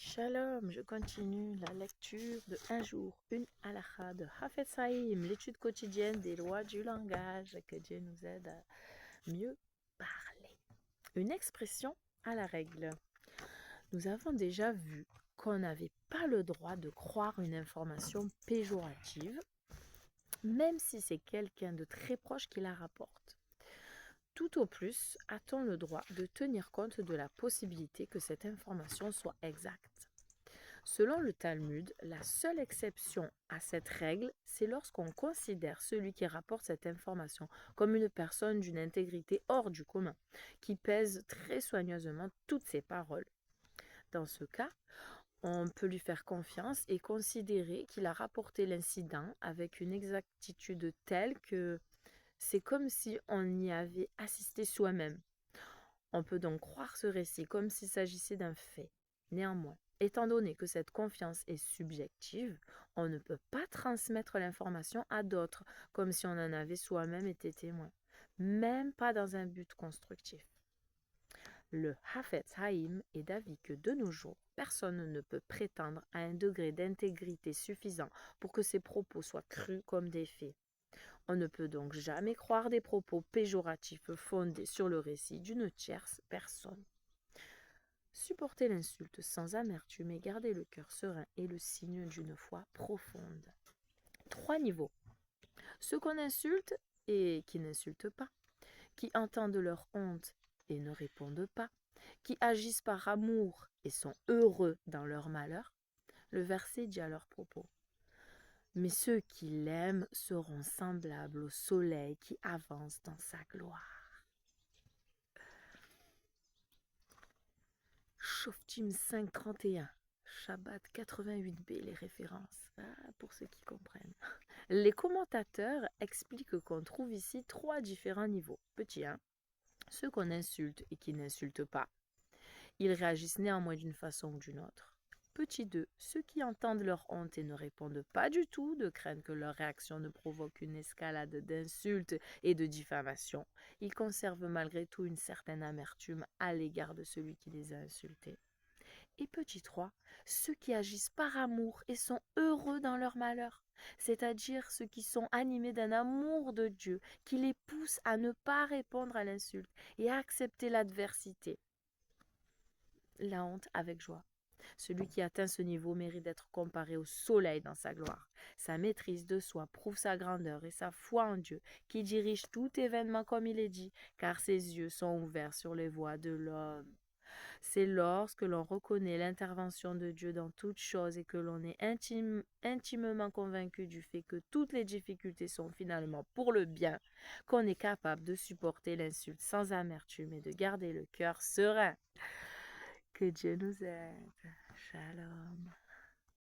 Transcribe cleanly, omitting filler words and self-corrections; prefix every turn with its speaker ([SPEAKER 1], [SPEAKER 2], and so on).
[SPEAKER 1] Shalom, je continue la lecture de Un jour, une halakha de Hafetz Haïm, l'étude quotidienne des lois du langage. Que Dieu nous aide à mieux parler. Une expression à la règle. Nous avons déjà vu qu'on n'avait pas le droit de croire une information péjorative, même si c'est quelqu'un de très proche qui la rapporte. Tout au plus, a-t-on le droit de tenir compte de la possibilité que cette information soit exacte. Selon le Talmud, la seule exception à cette règle, c'est lorsqu'on considère celui qui rapporte cette information comme une personne d'une intégrité hors du commun, qui pèse très soigneusement toutes ses paroles. Dans ce cas, on peut lui faire confiance et considérer qu'il a rapporté l'incident avec une exactitude telle que c'est comme si on y avait assisté soi-même. On peut donc croire ce récit comme s'il s'agissait d'un fait. Néanmoins, étant donné que cette confiance est subjective, on ne peut pas transmettre l'information à d'autres comme si on en avait soi-même été témoin, même pas dans un but constructif. Le Hafetz Haïm est d'avis que de nos jours, personne ne peut prétendre à un degré d'intégrité suffisant pour que ses propos soient crus comme des faits. On ne peut donc jamais croire des propos péjoratifs fondés sur le récit d'une tierce personne. Supporter l'insulte sans amertume et garder le cœur serein est le signe d'une foi profonde. 3 niveaux. Ceux qu'on insulte et qui n'insultent pas, qui entendent leur honte et ne répondent pas, qui agissent par amour et sont heureux dans leur malheur. Le verset dit à leur propos: mais ceux qui l'aiment seront semblables au soleil qui avance dans sa gloire. Shoftim 5.31, Shabbat 88b, les références, pour ceux qui comprennent. Les commentateurs expliquent qu'on trouve ici 3 différents niveaux. Petit 1, ceux qu'on insulte et qui n'insultent pas. Ils réagissent néanmoins d'une façon ou d'une autre. Petit 2, ceux qui entendent leur honte et ne répondent pas du tout, de crainte que leur réaction ne provoque une escalade d'insultes et de diffamations. Ils conservent malgré tout une certaine amertume à l'égard de celui qui les a insultés. Et petit 3, ceux qui agissent par amour et sont heureux dans leur malheur, c'est-à-dire ceux qui sont animés d'un amour de Dieu qui les pousse à ne pas répondre à l'insulte et à accepter l'adversité, la honte avec joie. Celui qui atteint ce niveau mérite d'être comparé au soleil dans sa gloire. Sa maîtrise de soi prouve sa grandeur et sa foi en Dieu, qui dirige tout événement comme il est dit, car ses yeux sont ouverts sur les voies de l'homme. C'est lorsque l'on reconnaît l'intervention de Dieu dans toutes choses et que l'on est intimement convaincu du fait que toutes les difficultés sont finalement pour le bien, qu'on est capable de supporter l'insulte sans amertume et de garder le cœur serein. Que Dieu nous aide. Shalom.